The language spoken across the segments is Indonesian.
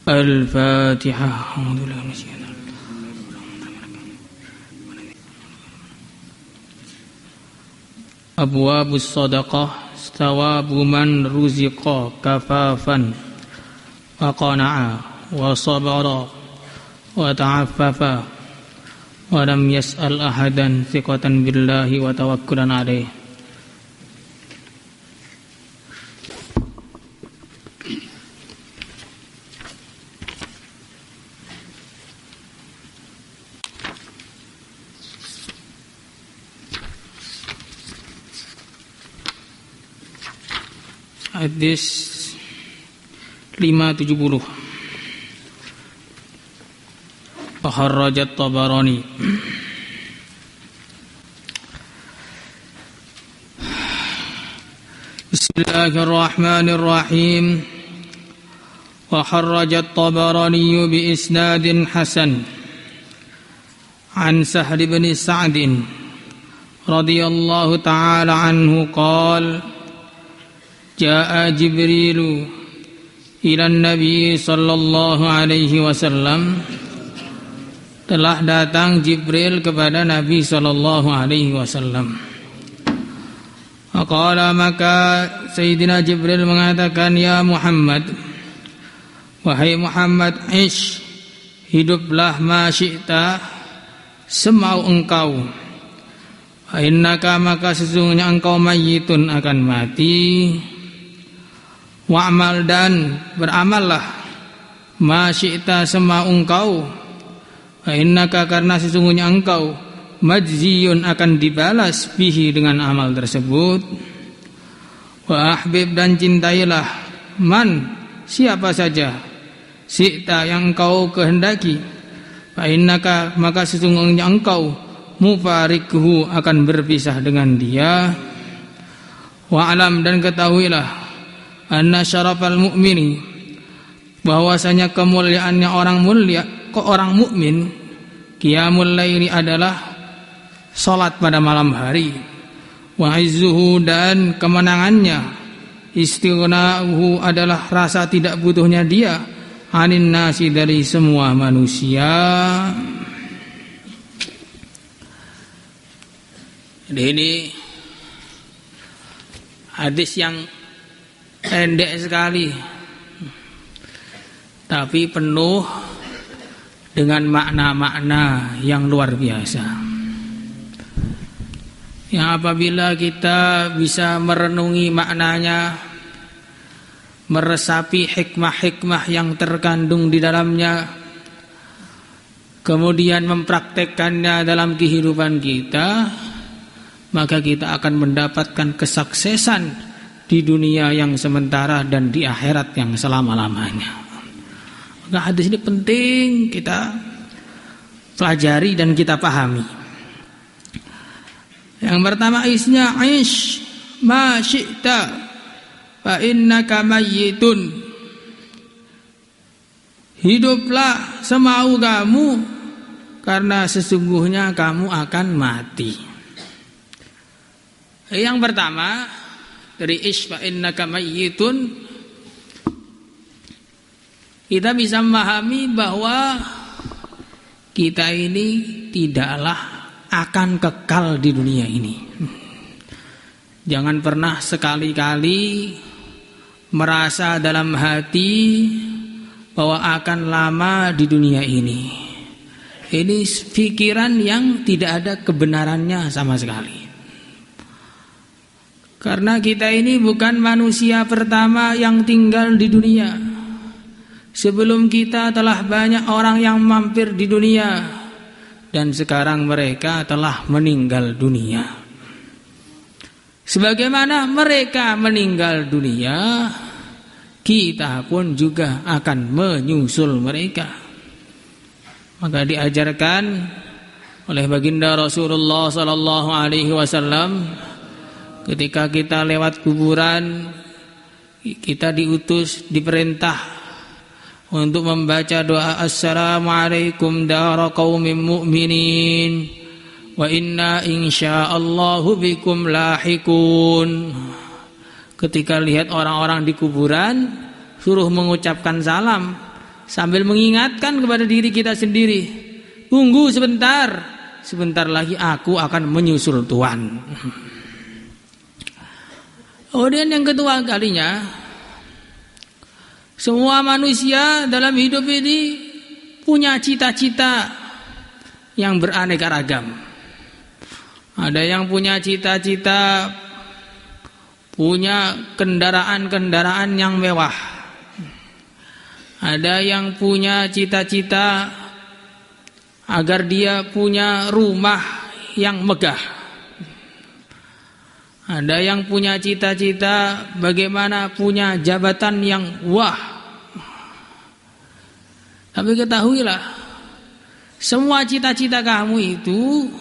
Al-Fatihah. Abwabus sadaqah, thawabu man ruziqa kafafan wa qana'a wa sabara wa ta'affafa wa lam yas'al ahadan thiqatan billahi wa tawakkulan alaih. Hadis 570. Kharrajat Tabarani. Bismillahirrahmanirrahim. Wa kharrajat Tabarani bi isnadin hasan an Sahl bin Sa'd radhiyallahu ta'ala anhu qala Ja'a Jibrilu ila Nabi sallallahu alaihi wasallam. Telah datang Jibril kepada Nabi sallallahu alaihi wasallam. Qala, maka Sayyidina Jibril mengatakan, ya Muhammad, wahai Muhammad, ish, hiduplah ma syi'ta, semau engkau. Fa innaka, maka sesungguhnya engkau mayyitun, akan mati. Wa'mal, dan beramallah, ma syi'ta, semau engkau. Fa innaka, karena sesungguhnya engkau majziyun, akan dibalas bihi, dengan amal tersebut. Wa ahbib, dan cintailah, man, siapa saja, syi'ta, yang engkau kehendaki. Fa innaka, maka sesungguhnya engkau mufarikuhu, akan berpisah dengan dia. Wa alam, dan ketahuilah, anna syarafal mu'mini, bahwasanya kemuliaannya orang mulia, orang mukmin, qiyamul laili, adalah salat pada malam hari. Wa izzuhu, dan kemenangannya, istighna'uhu, adalah rasa tidak butuhnya dia, anin nasi, dari semua manusia. Jadi ini hadis yang pendek sekali, tapi penuh dengan makna-makna yang luar biasa. Yang apabila kita bisa merenungi maknanya, meresapi hikmah-hikmah yang terkandung di dalamnya, kemudian mempraktekkannya dalam kehidupan kita, maka kita akan mendapatkan kesuksesan di dunia yang sementara dan di akhirat yang selama-lamanya. Maka hadis ini penting kita pelajari dan kita pahami. Yang pertama, isinya aish ma syi'ta fa innaka mayyitun. Hiduplah semau kamu, karena sesungguhnya kamu akan mati. Yang pertama dari ish fa innaka mayyitun, kita bisa memahami bahwa kita ini tidaklah akan kekal di dunia ini. Jangan pernah sekali-kali merasa dalam hati bahwa akan lama di dunia ini. Ini pikiran yang tidak ada kebenarannya sama sekali. Karena kita ini bukan manusia pertama yang tinggal di dunia. Sebelum kita telah banyak orang yang mampir di dunia, dan sekarang mereka telah meninggal dunia. Sebagaimana mereka meninggal dunia, kita pun juga akan menyusul mereka. Maka diajarkan oleh baginda Rasulullah sallallahu alaihi wasallam, ketika kita lewat kuburan, kita diutus, diperintah untuk membaca doa Assalamualaikum dara qaumin mu'minin wa inna insyaallahu bikum lahikun. Ketika lihat orang-orang di kuburan, suruh mengucapkan salam, sambil mengingatkan kepada diri kita sendiri, tunggu sebentar, sebentar lagi aku akan menyusul Tuhan. Kemudian yang kedua kalinya, semua manusia dalam hidup ini punya cita-cita yang beraneka ragam. Ada yang punya cita-cita punya kendaraan-kendaraan yang mewah. Ada yang punya cita-cita agar dia punya rumah yang megah. Ada yang punya cita-cita bagaimana punya jabatan yang wah. Tapi ketahuilah, semua cita-cita kamu itu,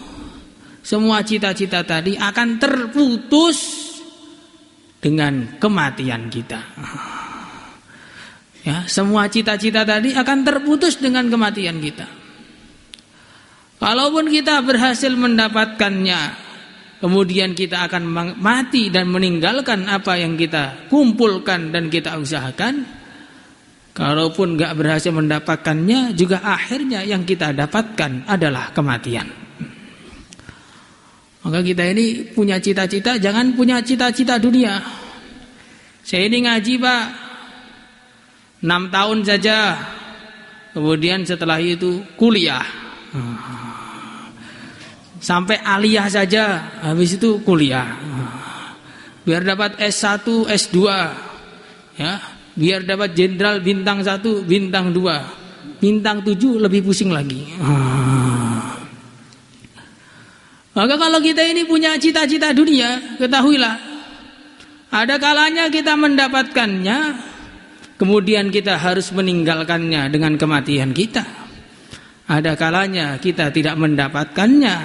semua cita-cita tadi akan terputus dengan kematian kita. Ya, semua cita-cita tadi akan terputus dengan kematian kita. Kalaupun kita berhasil mendapatkannya, kemudian kita akan mati dan meninggalkan apa yang kita kumpulkan dan kita usahakan. Kalaupun gak berhasil mendapatkannya, juga akhirnya yang kita dapatkan adalah kematian. Maka kita ini punya cita-cita, jangan punya cita-cita dunia. Saya ini ngaji Pak 6 tahun saja, kemudian setelah itu kuliah, sampai aliyah saja, habis itu kuliah, biar dapat S1, S2, ya, biar dapat jenderal bintang 1, bintang 2, bintang 7 lebih pusing lagi. Maka kalau kita ini punya cita-cita dunia, ketahuilah, ada kalanya kita mendapatkannya, kemudian kita harus meninggalkannya dengan kematian kita. Ada kalanya kita tidak mendapatkannya,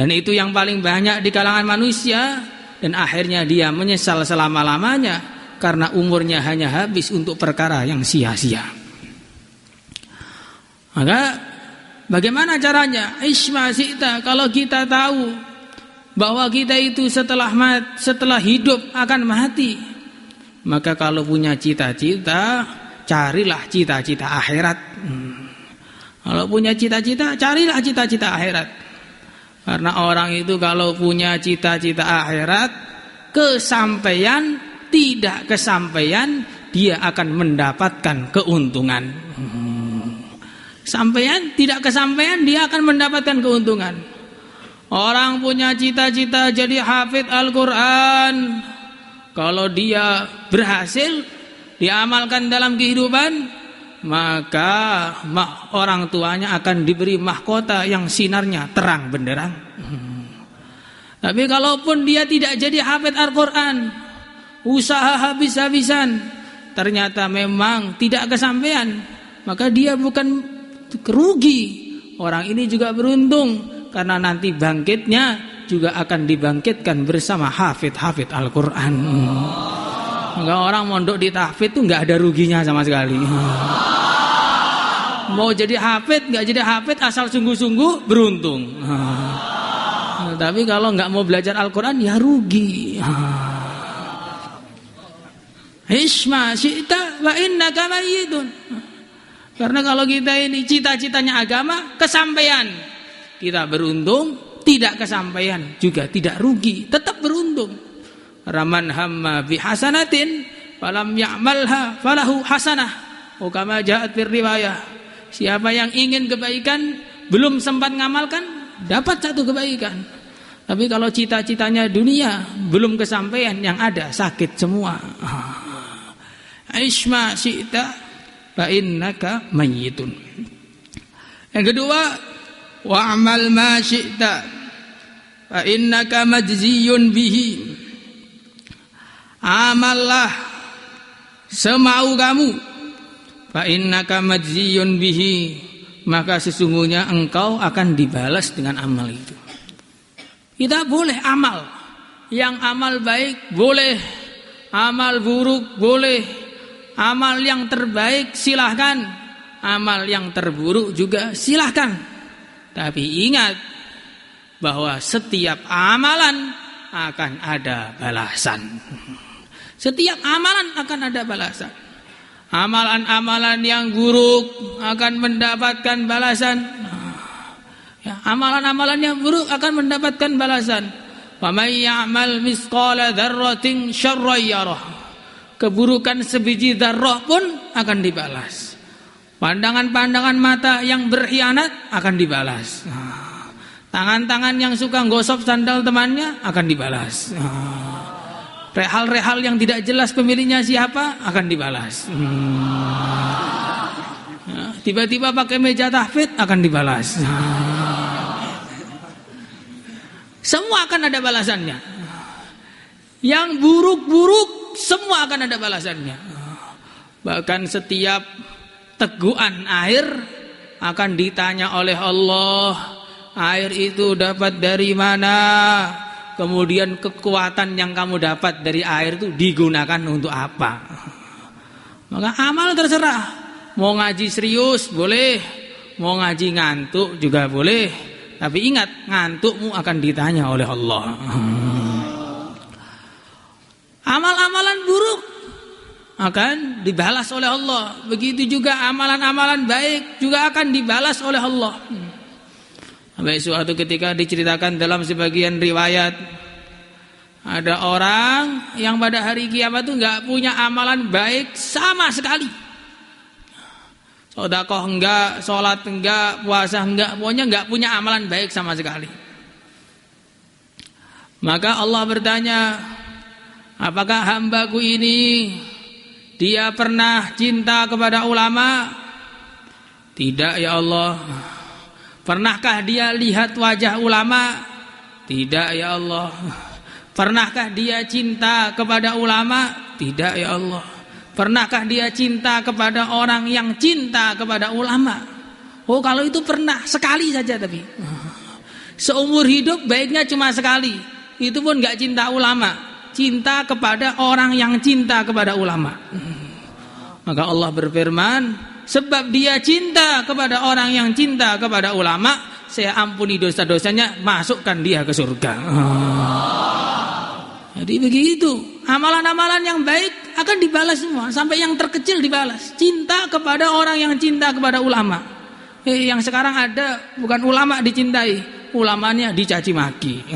dan itu yang paling banyak di kalangan manusia, dan akhirnya dia menyesal selama-lamanya karena umurnya hanya habis untuk perkara yang sia-sia. Maka bagaimana caranya? Isma syi'ta, kalau kita tahu bahwa kita itu setelah hidup akan mati, maka kalau punya cita-cita, carilah cita-cita akhirat. Kalau punya cita-cita, carilah cita-cita akhirat. Karena orang itu kalau punya cita-cita akhirat, kesampaian, tidak kesampaian, dia akan mendapatkan keuntungan. Sampaian, tidak kesampaian, dia akan mendapatkan keuntungan. Orang punya cita-cita jadi hafidz Al-Quran, kalau dia berhasil diamalkan dalam kehidupan, maka orang tuanya akan diberi mahkota yang sinarnya terang benderang. Tapi kalaupun dia tidak jadi hafidz Al-Quran, usaha habis-habisan, ternyata memang tidak kesampaian, maka dia bukan rugi. Orang ini juga beruntung, karena nanti bangkitnya juga akan dibangkitkan bersama hafidz Al-Quran. Enggak, orang mondok di tahfidz itu enggak ada ruginya sama sekali. Mau jadi hafidz, enggak jadi hafidz, asal sungguh-sungguh beruntung. Tapi kalau enggak mau belajar Al-Quran, ya rugi. Isma syi'ta wa innaka mayyitun. Karena kalau kita ini cita-citanya agama, kesampaian, kita beruntung. Tidak kesampaian juga tidak rugi, tetap beruntung. Raman hamma bihasanatin falam ya'malha falahu hasanah. Kama ja'at fir riwayah. Siapa yang ingin kebaikan belum sempat ngamalkan, dapat satu kebaikan. Tapi kalau cita-citanya dunia belum kesampaian, yang ada sakit semua. Aishma syi'ta fa innaka mayyitun. Yang kedua, wa'mal ma syi'ta fa innaka majziyun bihi. Amallah semau kamu, fa innaka majziyun bihi, maka sesungguhnya engkau akan dibalas dengan amal itu. Kita boleh amal, yang amal baik boleh, amal buruk boleh, amal yang terbaik silahkan, amal yang terburuk juga silahkan. Tapi ingat bahwa setiap amalan akan ada balasan. Setiap amalan akan ada balasan. Amalan-amalan yang buruk akan mendapatkan balasan. Ya, amalan-amalan yang buruk akan mendapatkan balasan. Wa may ya'mal misqala dzarratin syarran yarah. Keburukan sebiji dzarrah pun akan dibalas. Pandangan-pandangan mata yang berkhianat akan dibalas. Tangan-tangan yang suka gosok sandal temannya akan dibalas. Rehal-rehal yang tidak jelas pemiliknya siapa akan dibalas. Tiba-tiba pakai meja tahfidz akan dibalas. Semua akan ada balasannya. Yang buruk-buruk semua akan ada balasannya. Bahkan setiap teguhan air akan ditanya oleh Allah, air itu dapat dari mana? Kemudian kekuatan yang kamu dapat dari air itu digunakan untuk apa? Maka amal terserah. Mau ngaji serius boleh, mau ngaji ngantuk juga boleh. Tapi ingat, ngantukmu akan ditanya oleh Allah. Amal-amalan buruk akan dibalas oleh Allah. Begitu juga amalan-amalan baik juga akan dibalas oleh Allah. Sampai suatu ketika diceritakan dalam sebagian riwayat, ada orang yang pada hari kiamat itu nggak punya amalan baik sama sekali. Sedekah enggak, sholat enggak, puasa enggak, pokoknya enggak punya amalan baik sama sekali. Maka Allah bertanya, apakah hambaku ini dia pernah cinta kepada ulama? Tidak ya Allah. Pernahkah dia lihat wajah ulama? Tidak ya Allah. Pernahkah dia cinta kepada ulama? Tidak ya Allah. Pernahkah dia cinta kepada orang yang cinta kepada ulama? Oh, kalau itu pernah sekali saja, tapi seumur hidup baiknya cuma sekali. Itu pun gak cinta ulama, cinta kepada orang yang cinta kepada ulama. Maka Allah berfirman, sebab dia cinta kepada orang yang cinta kepada ulama, saya ampuni dosa-dosanya, masukkan dia ke surga. Jadi begitu, amalan-amalan yang baik akan dibalas semua, sampai yang terkecil dibalas. Cinta kepada orang yang cinta kepada ulama. Yang sekarang ada bukan ulama dicintai, ulamanya dicaci maki,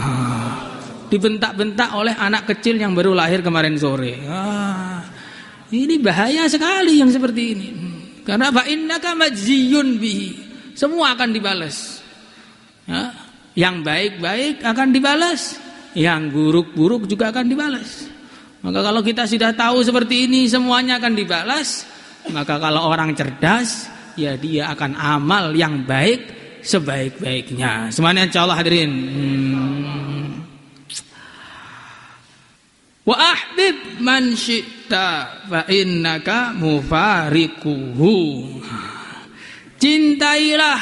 dibentak-bentak oleh anak kecil yang baru lahir kemarin sore. Ini bahaya sekali yang seperti ini. Karena fa innaka majziyun bihi, semua akan dibalas. Yang baik-baik akan dibalas, yang buruk-buruk juga akan dibalas. Maka kalau kita sudah tahu seperti ini semuanya akan dibalas, maka kalau orang cerdas, ya dia akan amal yang baik sebaik-baiknya. Semuanya insyaallah hadirin. Wa ahbib man syi'ta fa innaka mufariquhu. Cintailah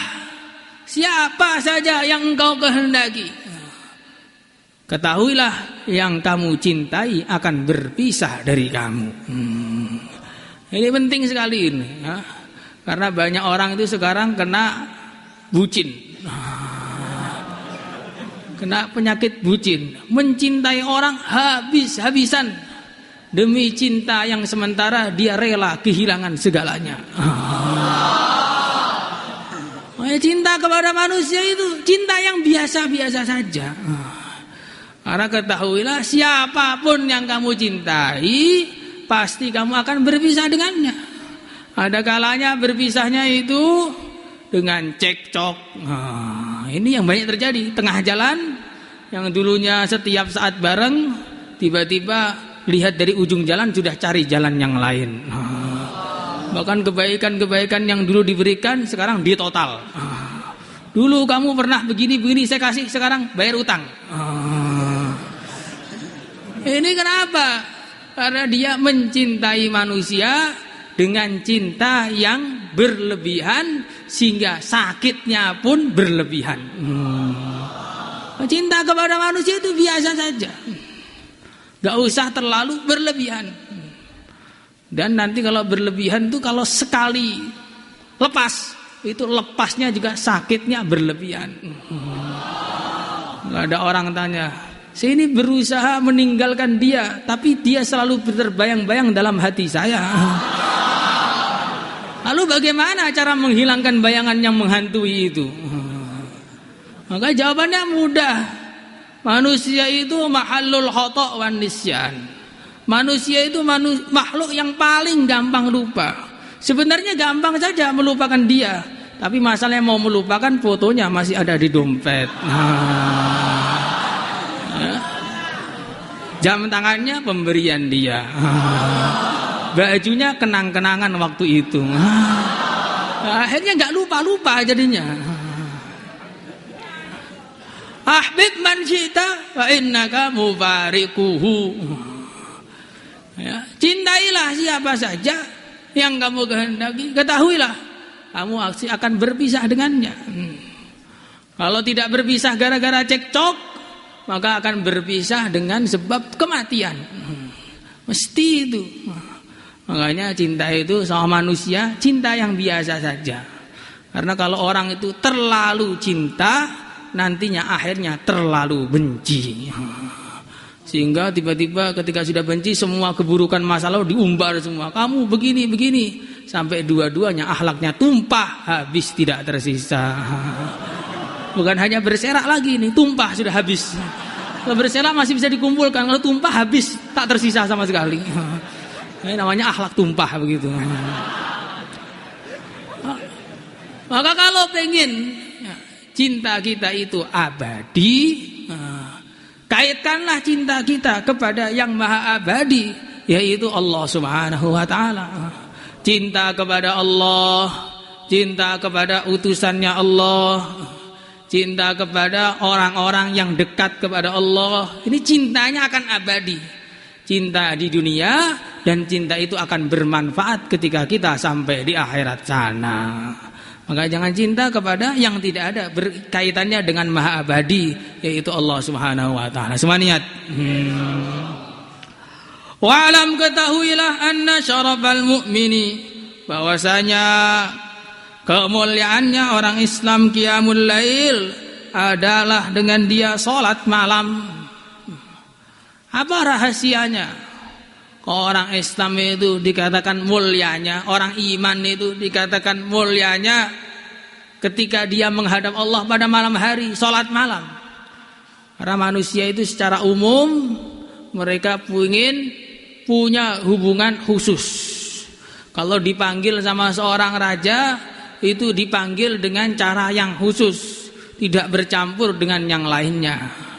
siapa saja yang engkau kehendaki. Ketahuilah yang kamu cintai akan berpisah dari kamu. Ini penting sekali ini, ya. Karena banyak orang itu sekarang kena bucin, kena penyakit bucin, mencintai orang habis-habisan demi cinta yang sementara dia rela kehilangan segalanya. Cinta kepada manusia itu cinta yang biasa-biasa saja. Karena ketahuilah siapapun yang kamu cintai pasti kamu akan berpisah dengannya. Ada kalanya berpisahnya itu dengan cekcok. Ini yang banyak terjadi. Tengah jalan, yang dulunya setiap saat bareng, tiba-tiba lihat dari ujung jalan sudah cari jalan yang lain. Bahkan kebaikan-kebaikan yang dulu diberikan sekarang ditotal. Dulu kamu pernah begini-begini saya kasih, sekarang bayar utang. Ini kenapa? Karena dia mencintai manusia dengan cinta yang berlebihan sehingga sakitnya pun berlebihan. Cinta kepada manusia itu biasa saja, gak usah terlalu berlebihan. Dan nanti kalau berlebihan itu kalau sekali lepas, itu lepasnya juga sakitnya berlebihan. Gak ada orang tanya, saya ini berusaha meninggalkan dia, tapi dia selalu terbayang-bayang dalam hati saya. Lalu bagaimana cara menghilangkan bayangan yang menghantui itu? Maka jawabannya mudah. Manusia itu mahallul khata' wan nisyan. Manusia itu makhluk yang paling gampang lupa. Sebenarnya gampang saja melupakan dia, tapi masalahnya mau melupakan fotonya masih ada di dompet. Jam tangannya pemberian dia, bajunya kenang-kenangan waktu itu. Akhirnya nggak lupa jadinya. Ahbib man syi'ta wa innaka mufariquhu. Ya, cintailah siapa saja yang kamu kehendaki, ketahuilah kamu akan berpisah dengannya. Kalau tidak berpisah gara-gara cekcok, maka akan berpisah dengan sebab kematian. Mesti itu. Makanya cinta itu sama manusia, cinta yang biasa saja. Karena kalau orang itu terlalu cinta, nantinya akhirnya terlalu benci. Sehingga tiba-tiba ketika sudah benci, semua keburukan masa lalu diumbar semua. Kamu begini, sampai dua-duanya akhlaknya tumpah, habis tidak tersisa. Bukan hanya berserak lagi nih, tumpah sudah habis. Kalau berserak masih bisa dikumpulkan, kalau tumpah habis, tak tersisa sama sekali. Ini namanya akhlak tumpah begitu. Maka kalau pengen cinta kita itu abadi, kaitkanlah cinta kita kepada yang maha abadi, yaitu Allah Subhanahu wa ta'ala. Cinta kepada Allah, cinta kepada utusannya Allah, cinta kepada orang-orang yang dekat kepada Allah. Ini cintanya akan abadi. Cinta di dunia, dan cinta itu akan bermanfaat ketika kita sampai di akhirat sana. Maka jangan cinta kepada yang tidak ada berkaitannya dengan maha abadi, yaitu Allah Subhanahu wa ta'ala. Semua niat. Wa'alam, ketahuilah anna syarafal mu'mini, bahwasanya kemuliaannya orang Islam qiyamul lail adalah dengan dia salat malam. Apa rahasianya? Orang Islam itu dikatakan mulianya, orang iman itu dikatakan mulianya ketika dia menghadap Allah pada malam hari, salat malam. Karena manusia itu secara umum mereka ingin punya hubungan khusus. Kalau dipanggil sama seorang raja, itu dipanggil dengan cara yang khusus, tidak bercampur dengan yang lainnya.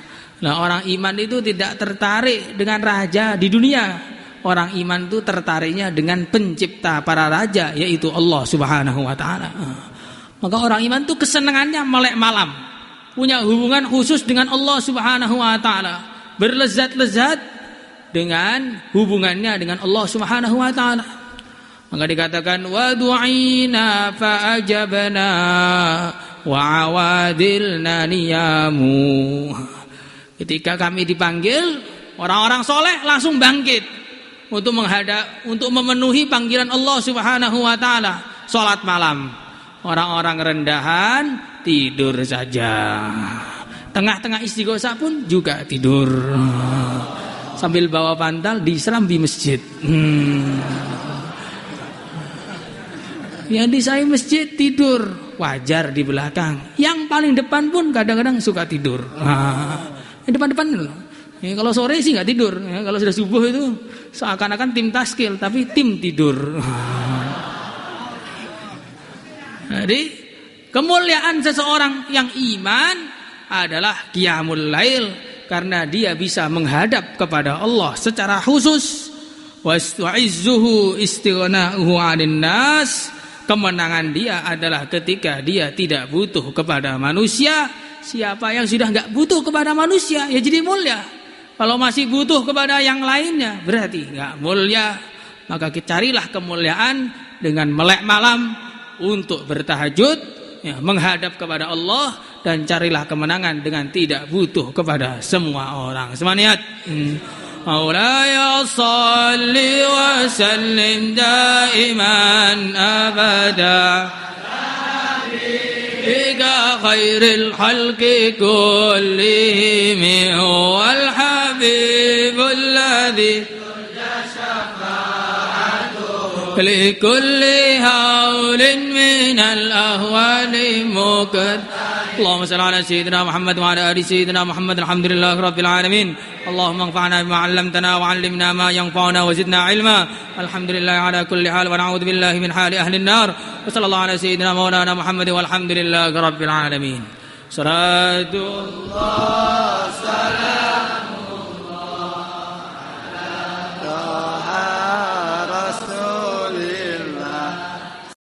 Nah, orang iman itu tidak tertarik dengan raja di dunia. Orang iman itu tertariknya dengan pencipta para raja, yaitu Allah Subhanahu wa ta'ala. Maka orang iman itu kesenangannya melek malam, punya hubungan khusus dengan Allah Subhanahu wa ta'ala, berlezat-lezat dengan hubungannya dengan Allah Subhanahu wa ta'ala. Maka dikatakan wa du'ina fa ajabna wa awadilna niyamu. Ketika kami dipanggil, orang-orang soleh langsung bangkit untuk memenuhi panggilan Allah Subhanahu wa ta'ala, salat malam. Orang-orang rendahan tidur saja. Tengah-tengah istighosah pun juga tidur. Sambil bawa bantal di serambi masjid. Yang di samping masjid tidur, wajar di belakang. Yang paling depan pun kadang-kadang suka tidur. Yang depan-depan loh. Ya, kalau sore sih nggak tidur. Ya, kalau sudah subuh itu seakan-akan tim taskil, tapi tim tidur. Jadi kemuliaan seseorang yang iman adalah qiyamul lail, karena dia bisa menghadap kepada Allah secara khusus. Wastu'izzuhu istighna'uhu 'anil nas. Kemenangan dia adalah ketika dia tidak butuh kepada manusia. Siapa yang sudah enggak butuh kepada manusia, ya jadi mulia. Kalau masih butuh kepada yang lainnya, berarti enggak mulia. Maka carilah kemuliaan dengan melek malam untuk bertahajud, ya, menghadap kepada Allah, dan carilah kemenangan dengan tidak butuh kepada semua orang. Semua niat. Maulaya salli wa sallim daiman abada bika khairil khalqi kullihim wal habibul ladzi لكل هول من الأهوال مكد. اللهم صل على سيدنا محمد وعلى آل سيدنا محمد. الحمد لله رب العالمين. اللهم انفعنا بما علمتنا وعلمنا ما ينفعنا وزدنا علما. الحمد لله على كل حال ونعوذ بالله من حال أهل النار. وصلى الله على سيدنا مولانا محمد والحمد لله رب العالمين. صلاة الله